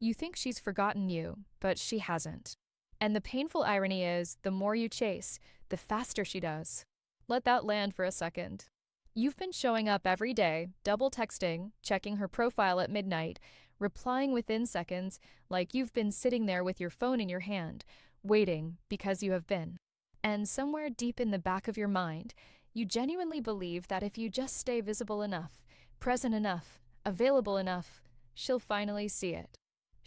You think she's forgotten you, but she hasn't. And the painful irony is, the more you chase, the faster she does. Let that land for a second. You've been showing up every day, double texting, checking her profile at midnight, replying within seconds, like you've been sitting there with your phone in your hand, waiting because you have been. And somewhere deep in the back of your mind, you genuinely believe that if you just stay visible enough, present enough, available enough, she'll finally see it.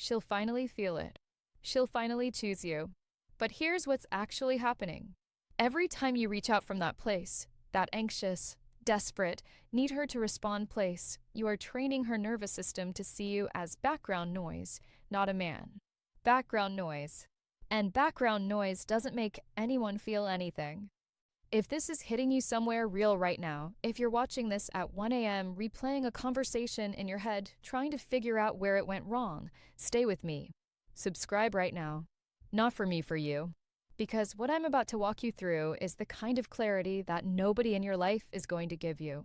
She'll finally feel it. She'll finally choose you. But here's what's actually happening. Every time you reach out from that place, that anxious, desperate, need her to respond place, you are training her nervous system to see you as background noise, not a man. Background noise. And background noise doesn't make anyone feel anything. If this is hitting you somewhere real right now, if you're watching this at 1 a.m., replaying a conversation in your head, trying to figure out where it went wrong, stay with me. Subscribe right now. Not for me, for you. Because what I'm about to walk you through is the kind of clarity that nobody in your life is going to give you.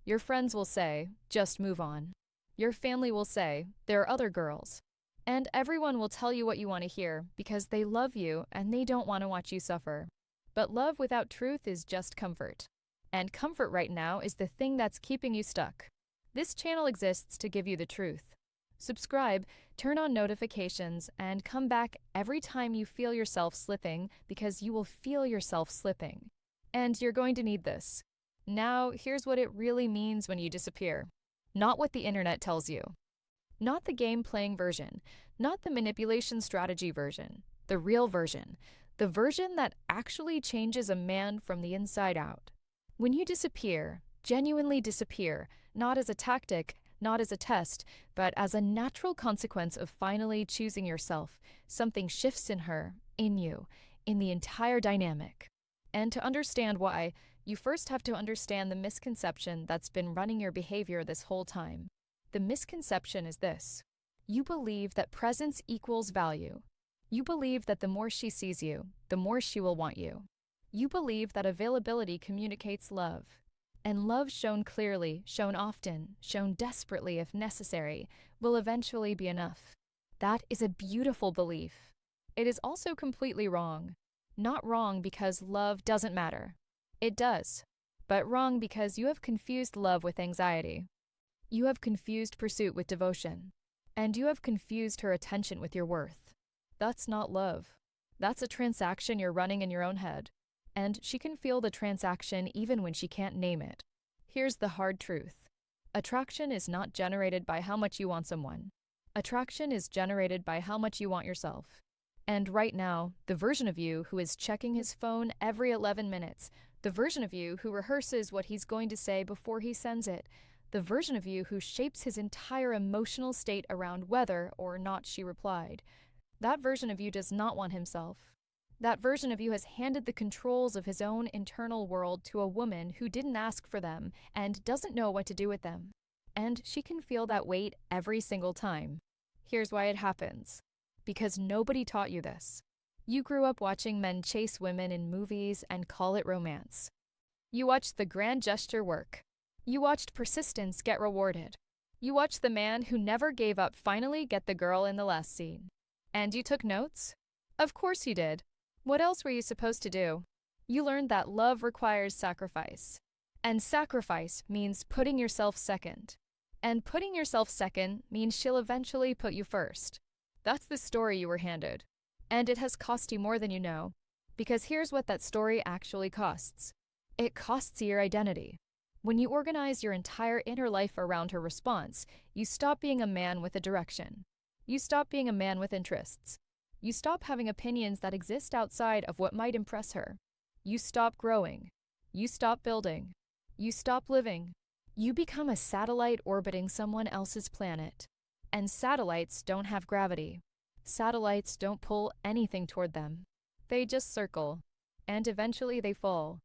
Your friends will say, just move on. Your family will say, there are other girls. And everyone will tell you what you want to hear because they love you and they don't want to watch you suffer. But love without truth is just comfort. And comfort right now is the thing that's keeping you stuck. This channel exists to give you the truth. Subscribe, turn on notifications, and come back every time you feel yourself slipping because you will feel yourself slipping. And you're going to need this. Now, here's what it really means when you disappear. Not what the internet tells you. Not the game-playing version. Not the manipulation strategy version. The real version. The version that actually changes a man from the inside out. When you disappear, genuinely disappear, not as a tactic, not as a test, but as a natural consequence of finally choosing yourself, something shifts in her, in you, in the entire dynamic. And to understand why, you first have to understand the misconception that's been running your behavior this whole time. The misconception is this. You believe that presence equals value. You believe that the more she sees you, the more she will want you. You believe that availability communicates love. And love shown clearly, shown often, shown desperately if necessary, will eventually be enough. That is a beautiful belief. It is also completely wrong. Not wrong because love doesn't matter. It does. But wrong because you have confused love with anxiety. You have confused pursuit with devotion. And you have confused her attention with your worth. That's not love. That's a transaction you're running in your own head. And she can feel the transaction even when she can't name it. Here's the hard truth. Attraction is not generated by how much you want someone. Attraction is generated by how much you want yourself. And right now, the version of you who is checking his phone every 11 minutes, the version of you who rehearses what he's going to say before he sends it, the version of you who shapes his entire emotional state around whether or not she replied, that version of you does not want himself. That version of you has handed the controls of his own internal world to a woman who didn't ask for them and doesn't know what to do with them. And she can feel that weight every single time. Here's why it happens. Because nobody taught you this. You grew up watching men chase women in movies and call it romance. You watched the grand gesture work. You watched persistence get rewarded. You watched the man who never gave up finally get the girl in the last scene. And you took notes? Of course you did. What else were you supposed to do? You learned that love requires sacrifice. And sacrifice means putting yourself second. And putting yourself second means she'll eventually put you first. That's the story you were handed. And it has cost you more than you know. Because here's what that story actually costs. It costs you your identity. When you organize your entire inner life around her response, you stop being a man with a direction. You stop being a man with interests. You stop having opinions that exist outside of what might impress her. You stop growing. You stop building. You stop living. You become a satellite orbiting someone else's planet. And satellites don't have gravity. Satellites don't pull anything toward them. They just circle. And eventually they fall.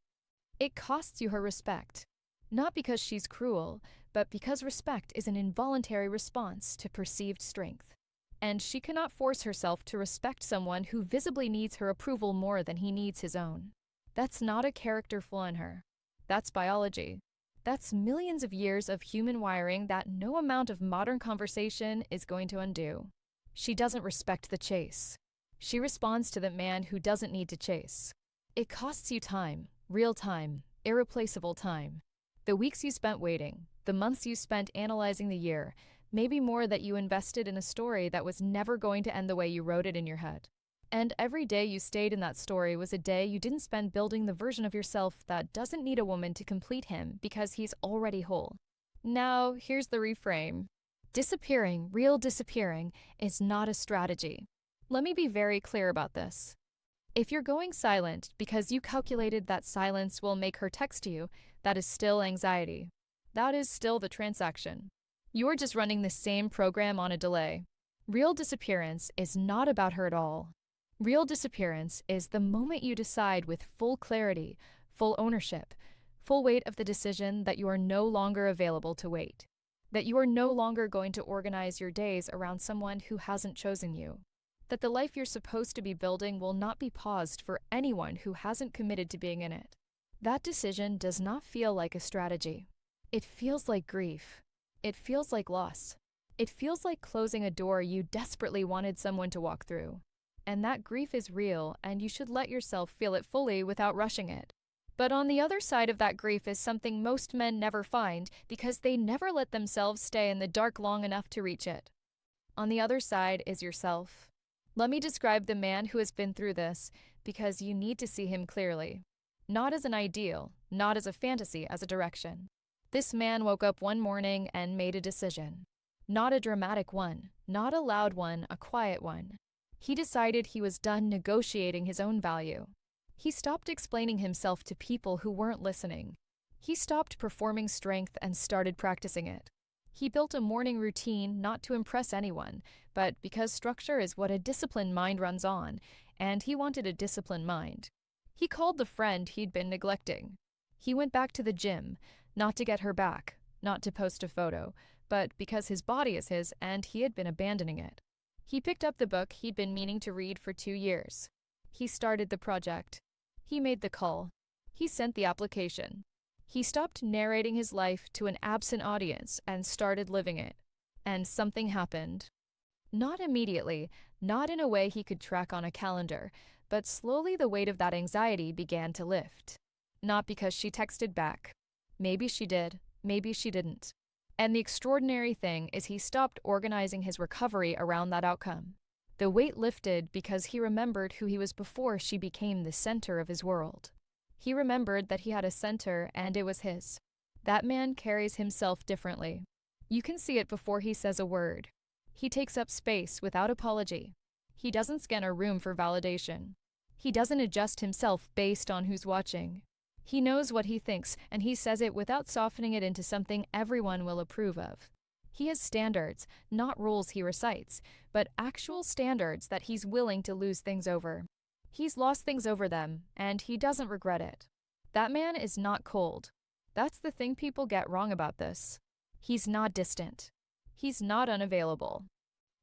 It costs you her respect. Not because she's cruel, but because respect is an involuntary response to perceived strength. And she cannot force herself to respect someone who visibly needs her approval more than he needs his own. That's not a character flaw in her. That's biology. That's millions of years of human wiring that no amount of modern conversation is going to undo. She doesn't respect the chase. She responds to the man who doesn't need to chase. It costs you time, real time, irreplaceable time. The weeks you spent waiting, the months you spent analyzing the year, maybe more that you invested in a story that was never going to end the way you wrote it in your head. And every day you stayed in that story was a day you didn't spend building the version of yourself that doesn't need a woman to complete him because he's already whole. Now, here's the reframe. Disappearing, real disappearing, is not a strategy. Let me be very clear about this. If you're going silent because you calculated that silence will make her text you, that is still anxiety. That is still the transaction. You're just running the same program on a delay. Real disappearance is not about her at all. Real disappearance is the moment you decide with full clarity, full ownership, full weight of the decision that you are no longer available to wait, that you are no longer going to organize your days around someone who hasn't chosen you, that the life you're supposed to be building will not be paused for anyone who hasn't committed to being in it. That decision does not feel like a strategy. It feels like grief. It feels like loss. It feels like closing a door you desperately wanted someone to walk through. And that grief is real, and you should let yourself feel it fully without rushing it. But on the other side of that grief is something most men never find because they never let themselves stay in the dark long enough to reach it. On the other side is yourself. Let me describe the man who has been through this because you need to see him clearly. Not as an ideal, not as a fantasy, as a direction. This man woke up one morning and made a decision. Not a dramatic one, not a loud one, a quiet one. He decided he was done negotiating his own value. He stopped explaining himself to people who weren't listening. He stopped performing strength and started practicing it. He built a morning routine not to impress anyone, but because structure is what a disciplined mind runs on, and he wanted a disciplined mind. He called the friend he'd been neglecting. He went back to the gym, not to get her back, not to post a photo, but because his body is his and he had been abandoning it. He picked up the book he'd been meaning to read for 2 years. He started the project. He made the call. He sent the application. He stopped narrating his life to an absent audience and started living it. And something happened. Not immediately, not in a way he could track on a calendar, but slowly the weight of that anxiety began to lift. Not because she texted back. Maybe she did, maybe she didn't. And the extraordinary thing is he stopped organizing his recovery around that outcome. The weight lifted because he remembered who he was before she became the center of his world. He remembered that he had a center and it was his. That man carries himself differently. You can see it before he says a word. He takes up space without apology. He doesn't scan a room for validation. He doesn't adjust himself based on who's watching. He knows what he thinks, and he says it without softening it into something everyone will approve of. He has standards, not rules he recites, but actual standards that he's willing to lose things over. He's lost things over them, and he doesn't regret it. That man is not cold. That's the thing people get wrong about this. He's not distant. He's not unavailable.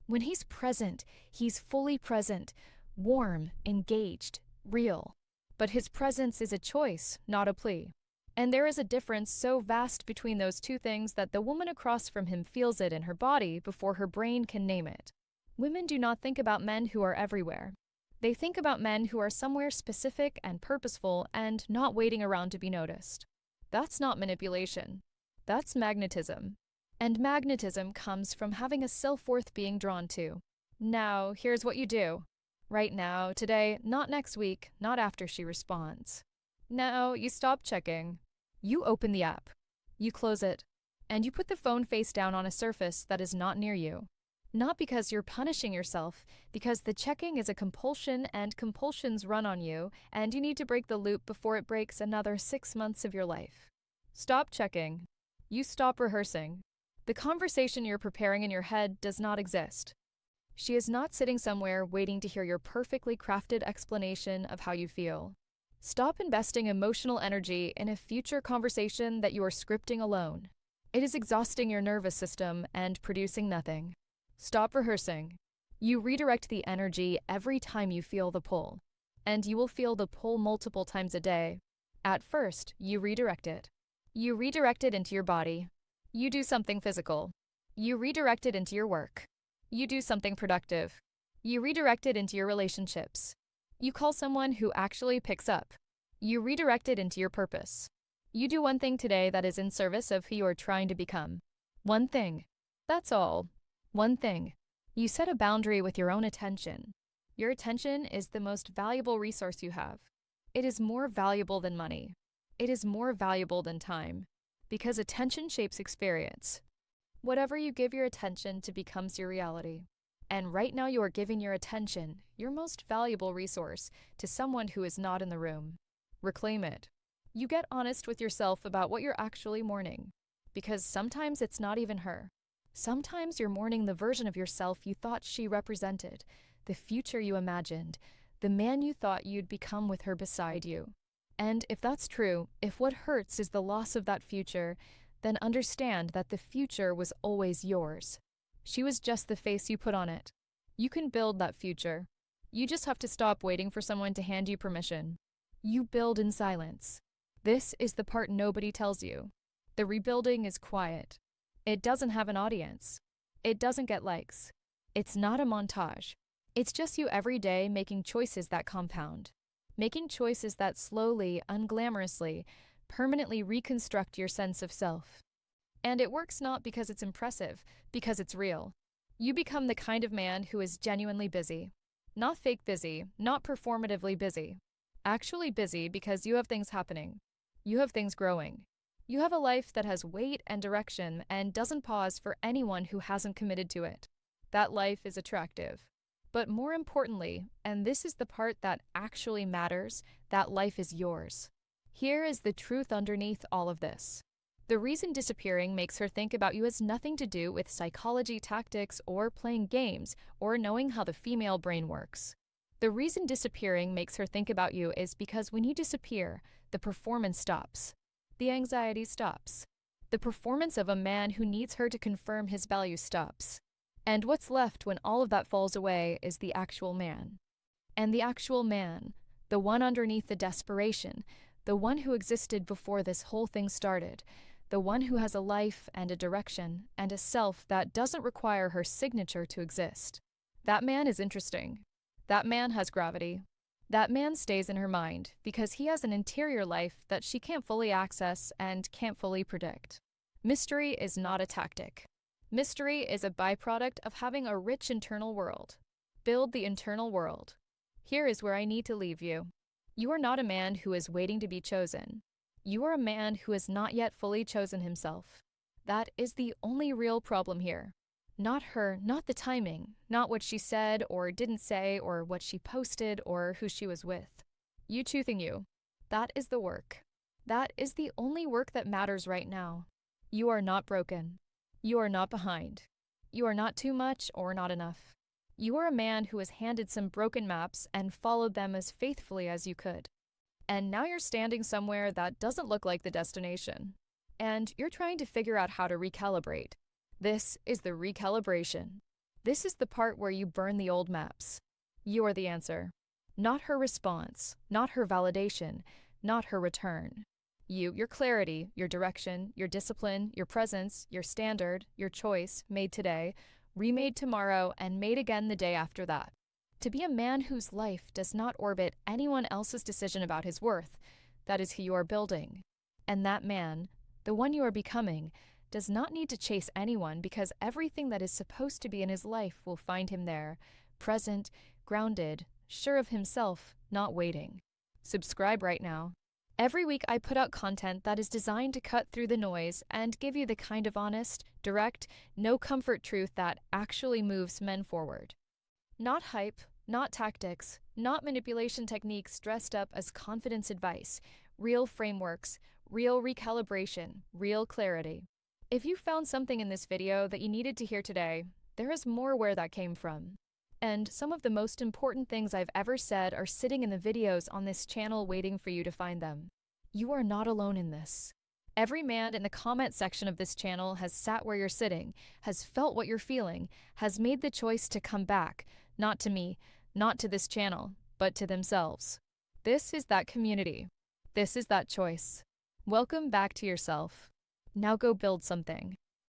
When he's present, he's fully present, warm, engaged, real. But his presence is a choice, not a plea. And there is a difference so vast between those two things that the woman across from him feels it in her body before her brain can name it. Women do not think about men who are everywhere. They think about men who are somewhere specific and purposeful and not waiting around to be noticed. That's not manipulation. That's magnetism. And magnetism comes from having a self-worth being drawn to. Now, here's what you do. Right now, today, not next week, not after she responds. Now, you stop checking. You open the app. You close it. And you put the phone face down on a surface that is not near you. Not because you're punishing yourself, because the checking is a compulsion and compulsions run on you, and you need to break the loop before it breaks another 6 months of your life. Stop checking. You stop rehearsing. The conversation you're preparing in your head does not exist. She is not sitting somewhere waiting to hear your perfectly crafted explanation of how you feel. Stop investing emotional energy in a future conversation that you are scripting alone. It is exhausting your nervous system and producing nothing. Stop rehearsing. You redirect the energy every time you feel the pull. And you will feel the pull multiple times a day. At first, you redirect it. You redirect it into your body. You do something physical. You redirect it into your work. You do something productive. You redirect it into your relationships. You call someone who actually picks up. You redirect it into your purpose. You do one thing today that is in service of who you are trying to become. One thing. That's all. One thing. You set a boundary with your own attention. Your attention is the most valuable resource you have. It is more valuable than money. It is more valuable than time. Because attention shapes experience. Whatever you give your attention to becomes your reality. And right now you are giving your attention, your most valuable resource, to someone who is not in the room. Reclaim it. You get honest with yourself about what you're actually mourning. Because sometimes it's not even her. Sometimes you're mourning the version of yourself you thought she represented, the future you imagined, the man you thought you'd become with her beside you. And if that's true, if what hurts is the loss of that future, then understand that the future was always yours. She was just the face you put on it. You can build that future. You just have to stop waiting for someone to hand you permission. You build in silence. This is the part nobody tells you. The rebuilding is quiet. It doesn't have an audience. It doesn't get likes. It's not a montage. It's just you every day making choices that compound. Making choices that slowly, unglamorously, permanently reconstruct your sense of self. And it works not because it's impressive, because it's real. You become the kind of man who is genuinely busy. Not fake busy, not performatively busy. Actually busy because you have things happening. You have things growing. You have a life that has weight and direction and doesn't pause for anyone who hasn't committed to it. That life is attractive. But more importantly, and this is the part that actually matters, that life is yours. Here is the truth underneath all of this. The reason disappearing makes her think about you has nothing to do with psychology tactics or playing games or knowing how the female brain works. The reason disappearing makes her think about you is because when you disappear, the performance stops. The anxiety stops. The performance of a man who needs her to confirm his value stops. And what's left when all of that falls away is the actual man. And the actual man, the one underneath the desperation, the one who existed before this whole thing started, the one who has a life and a direction and a self that doesn't require her signature to exist. That man is interesting. That man has gravity. That man stays in her mind because he has an interior life that she can't fully access and can't fully predict. Mystery is not a tactic. Mystery is a byproduct of having a rich internal world. Build the internal world. Here is where I need to leave you. You are not a man who is waiting to be chosen. You are a man who has not yet fully chosen himself. That is the only real problem here. Not her, not the timing, not what she said or didn't say or what she posted or who she was with. You choosing you. That is the work. That is the only work that matters right now. You are not broken. You are not behind. You are not too much or not enough. You are a man who was handed some broken maps and followed them as faithfully as you could. And now you're standing somewhere that doesn't look like the destination. And you're trying to figure out how to recalibrate. This is the recalibration. This is the part where you burn the old maps. You are the answer. Not her response, not her validation, not her return. You, your clarity, your direction, your discipline, your presence, your standard, your choice, made today, remade tomorrow, and made again the day after that. To be a man whose life does not orbit anyone else's decision about his worth, that is who you are building. And that man, the one you are becoming, does not need to chase anyone because everything that is supposed to be in his life will find him there, present, grounded, sure of himself, not waiting. Subscribe right now. Every week I put out content that is designed to cut through the noise and give you the kind of honest, direct, no comfort truth that actually moves men forward. Not hype, not tactics, not manipulation techniques dressed up as confidence advice, real frameworks, real recalibration, real clarity. If you found something in this video that you needed to hear today, there is more where that came from. And some of the most important things I've ever said are sitting in the videos on this channel waiting for you to find them. You are not alone in this. Every man in the comment section of this channel has sat where you're sitting, has felt what you're feeling, has made the choice to come back, not to me, not to this channel, but to themselves. This is that community. This is that choice. Welcome back to yourself. Now go build something.